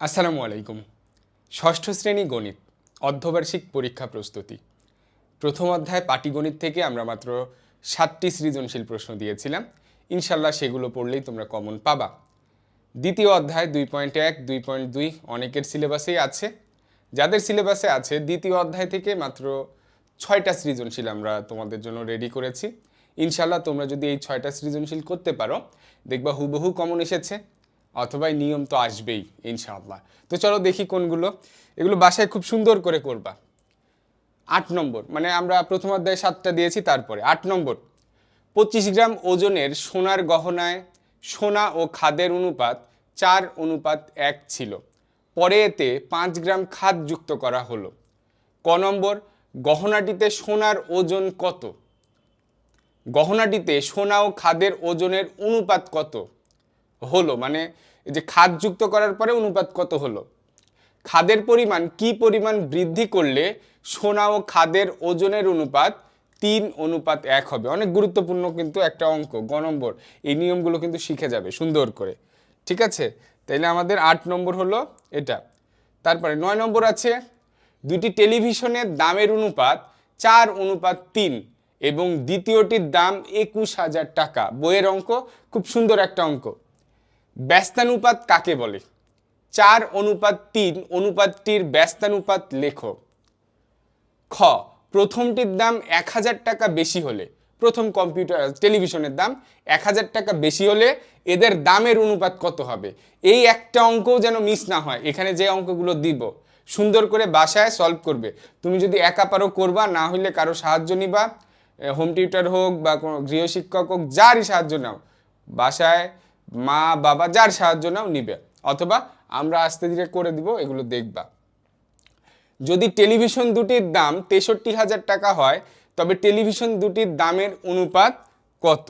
আসসালামু আলাইকুম। ষষ্ঠ শ্রেণী গণিত অর্ধবার্ষিক পরীক্ষা প্রস্তুতি। প্রথম অধ্যায় পাটিগণিত থেকে আমরা মাত্র 7টি সৃজনশীল প্রশ্ন দিয়েছিলাম। ইনশাল্লাহ সেগুলো পড়লেই তোমরা কমন পাবা। দ্বিতীয় অধ্যায় 2.1, 2.2 অনেকের সিলেবাসেই আছে। যাদের সিলেবাসে আছে দ্বিতীয় অধ্যায় থেকে মাত্র 6টা সৃজনশীল আমরা তোমাদের জন্য রেডি করেছি। ইনশাল্লাহ তোমরা যদি এই 6টা সৃজনশীল করতে পারো দেখবা হুবহু কমন এসেছে, অথবা নিয়ম তো আসবেই ইনশাআল্লাহ। তো চলো দেখি কোনগুলো। এগুলো বাসায় খুব সুন্দর করে করবা। 8 নম্বর, মানে আমরা প্রথম অধ্যায়ে 7টা দিয়েছি, তারপরে 8 নম্বর, 25 গ্রাম ওজনের সোনার গহনায় সোনা ও খাদের অনুপাত 4:1 ছিল। পরে এতে 5 গ্রাম খাদ যুক্ত করা হলো। ক নম্বর, গহনাটিতে সোনার ওজন কত? গহনাটিতে সোনা ও খাদের ওজনের অনুপাত কত হলো, মানে এই যে খাদ যুক্ত করার পরে অনুপাত কত হলো। খাদের পরিমাণ কি পরিমাণ বৃদ্ধি করলে সোনা ও খাদের ওজনের অনুপাত 3:1 হবে। অনেক গুরুত্বপূর্ণ কিন্তু একটা অঙ্ক, গ নম্বর। এই নিয়মগুলো কিন্তু শিখে যাবে সুন্দর করে, ঠিক আছে? তাইলে আমাদের 8 নম্বর হলো এটা। তারপরে 9 নম্বর আছে, দুটি টেলিভিশনের দামের অনুপাত 4:3 এবং দ্বিতীয়টির দাম 21,000 টাকা। বইয়ের অঙ্ক, খুব সুন্দর একটা অঙ্ক। ব্যস্তানুপাত কাকে বলে? 4:3 অনুপাতটির ব্যস্তানুপাত লেখো। খ, প্রথমটির দাম 1,000 টাকা বেশি হলে, প্রথম টেলিভিশনের দাম 1,000 টাকা বেশি হলে এদের দামের অনুপাত কত হবে? এই একটা অঙ্কও যেন মিস না হয়। এখানে যে অঙ্কগুলো দিব সুন্দর করে বাসায় সলভ করবে। তুমি যদি একা পারো করবা, না হলে কারো সাহায্য নিবা, হোম টিউটার হোক বা কোনো গৃহশিক্ষক হোক, যারই সাহায্য নাও, বাসায় মা বাবা যার সাহায্য নাও নিবে, অথবা আমরা আস্তে ধীরে করে দিব, এগুলো দেখবা। যদি টেলিভিশন দুটির দাম 63,000 টাকা হয় তবে টেলিভিশন দুটির দামের অনুপাত কত?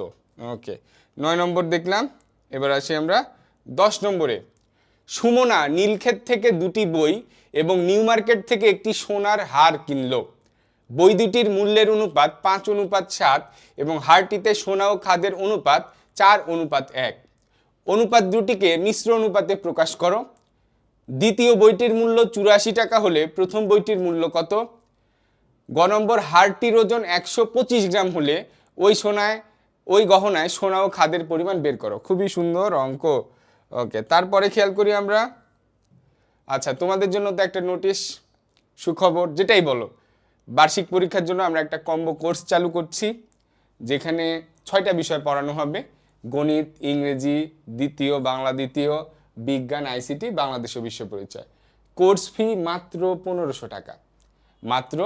ওকে, 9 নম্বর দেখলাম। এবার আসি আমরা 10 নম্বরে। সুমনা নীলক্ষেত থেকে দুটি বই এবং নিউ মার্কেট থেকে একটি সোনার হার কিনলো। বই দুটির মূল্যের অনুপাত 5:7 এবং হারটিতে সোনা ও খাদের অনুপাত 4:1। অনুপাত দুটিকে মিশ্র অনুপাতে প্রকাশ করো। দ্বিতীয় বইটির মূল্য 84 টাকা হলে প্রথম বইটির মূল্য কত? গ নম্বর, হারটির ওজন 125 গ্রাম হলে ওই গহনায় সোনা ও খাদের পরিমাণ বের করো। খুবই সুন্দর অঙ্ক। ওকে, তারপরে খেয়াল করি আমরা। আচ্ছা, তোমাদের জন্য তো একটা নোটিশ, সুখবর, যেটাই বলো, বার্ষিক পরীক্ষার জন্য আমরা একটা কম্বো কোর্স চালু করছি, যেখানে 6টা বিষয় পড়ানো হবে: গণিত, ইংরেজি দ্বিতীয়, বাংলা দ্বিতীয়, বিজ্ঞান, আইসিটি, বাংলাদেশ ও বিশ্ব পরিচয়। কোর্স ফি মাত্র 1500 টাকা, মাত্র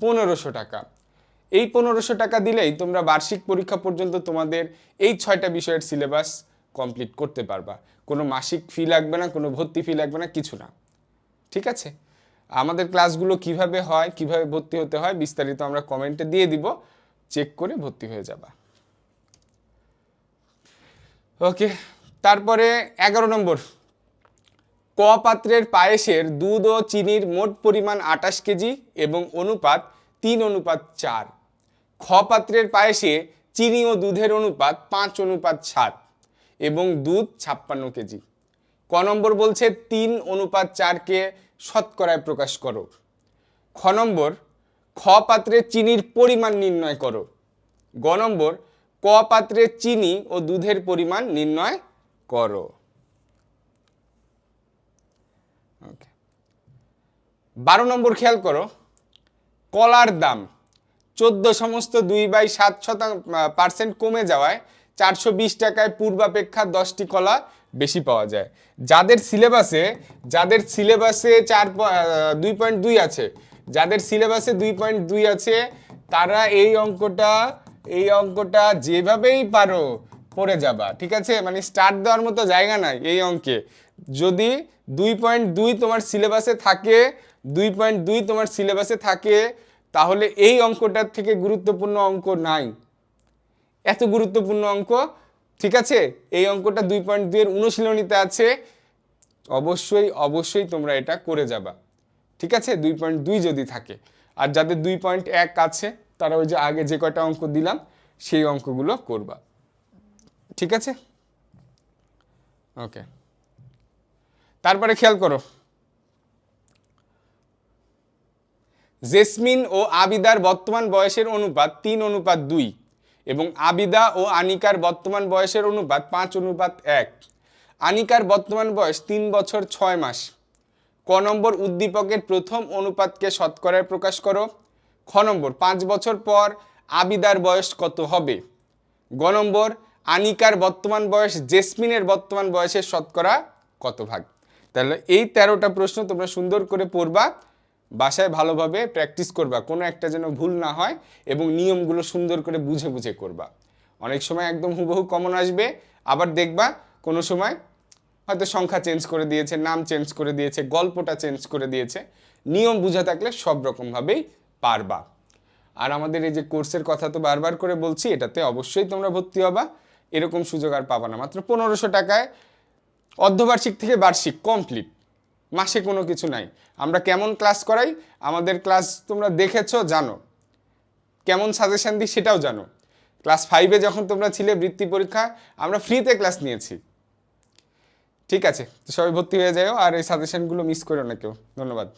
1500 টাকা। এই 1500 টাকা দিলেই তোমরা বার্ষিক পরীক্ষা পর্যন্ত তোমাদের এই 6টা বিষয়ের সিলেবাস কমপ্লিট করতে পারবা। কোনো মাসিক ফি লাগবে না, কোনো ভর্তি ফি লাগবে না, কিছু না, ঠিক আছে? আমাদের ক্লাসগুলো কিভাবে হয়, কিভাবে ভর্তি হতে হয় বিস্তারিত আমরা কমেন্টে দিয়ে দিব, চেক করে ভর্তি হয়ে যাবা। ওকে, তারপরে 11 নম্বর, ক পাত্রের পায়েসের দুধ ও চিনির মোট পরিমাণ 28 কেজি এবং অনুপাত 3:4। খ পাত্রের পায়েসে চিনি ও দুধের অনুপাত 5:7 এবং দুধ 56 কেজি। ক নম্বর বলছে 3:4কে শতকরায় প্রকাশ করো। খ নম্বর, খ পাত্রে চিনির পরিমাণ নির্ণয় করো। গ নম্বর, ক পাত্রে চিনি ও দুধের পরিমাণ নির্ণয় করো। ওকে, 12 নম্বর খেয়াল করো, কলার দাম 14.2/7% কমে যাওয়ায় 420 টাকায় পূর্বাপেক্ষা 10টি কলা বেশি পাওয়া যায়। যাদের সিলেবাসে 2.2 আছে, যাদের সিলেবাসে 2.2 আছে, তারা এই অঙ্কটা যেভাবেই পারো পড়ে যাবা, ঠিক আছে? মানে স্টার্ট দেওয়ার মতো জায়গা নাই এই অঙ্কে। যদি 2.2 তোমার সিলেবাসে থাকে, 2.2 তোমার সিলেবাসে থাকে, তাহলে এই অঙ্কটার থেকে গুরুত্বপূর্ণ অঙ্ক নাই, এত গুরুত্বপূর্ণ অঙ্ক, ঠিক আছে? এই অঙ্কটা 2.2 এর অনুশীলনীতে আছে, অবশ্যই তোমরা এটা করে যাবা, ঠিক আছে? 2.2 যদি থাকে। আর যাদের 2.1 আছে তারা ওই যে আগে যে কয়টা অঙ্ক দিলাম সেই অঙ্কগুলো করবা, ঠিক আছে? ওকে, তারপরে খেয়াল করো, জেসমিন ও আবিদার বর্তমান বয়সের অনুপাত 3:2 এবং আবিদা ও আনিকার বর্তমান বয়সের অনুপাত 5:1। আনিকার বর্তমান বয়স 3 বছর 6 মাস। ক নম্বর উদ্দীপকের প্রথম অনুপাতকে শতকরায় প্রকাশ করো। খ নম্বর 5 বছর পর আবিদার বয়স কত হবে। গ নম্বর আনিকার বর্তমান বয়স জেসমিনের বর্তমান বয়সের শতকরা কত ভাগ। তাহলে এই 13টা প্রশ্ন তোমরা সুন্দর করে পড়বা, বাসায় ভালোভাবে প্র্যাকটিস করবা, কোনো একটা যেন ভুল না হয় এবং নিয়মগুলো সুন্দর করে বুঝে বুঝে করবা। অনেক সময় একদম হুবহু কমন আসবে, আবার দেখবা কোনো সময় হয়তো সংখ্যা চেঞ্জ করে দিয়েছে, নাম চেঞ্জ করে দিয়েছে, গল্পটা চেঞ্জ করে দিয়েছে। নিয়ম বুঝা থাকলে সব রকমভাবেই পারবা। আর আমাদের এই যে কোর্সের কথা তো বারবার করে বলছি, এটাতে অবশ্যই তোমরা ভর্তি হবা, এরকম সুযোগ আর পাবা না। মাত্র 1500 টাকায় অর্ধবার্ষিক থেকে বার্ষিক কমপ্লিট, মাসে কোনো কিছু নাই। আমরা কেমন ক্লাস করাই, আমাদের ক্লাস তোমরা দেখেছো, জানো। কেমন সাজেশন দিই সেটাও জানো। ক্লাস 5-এ যখন তোমরা ছিলে বৃত্তি পরীক্ষা, আমরা ফ্রিতে ক্লাস নিয়েছি। ঠিক আছে, তো সবাই ভর্তি হয়ে যাও আর এই সাজেশনগুলো মিস করো না কেউ। ধন্যবাদ।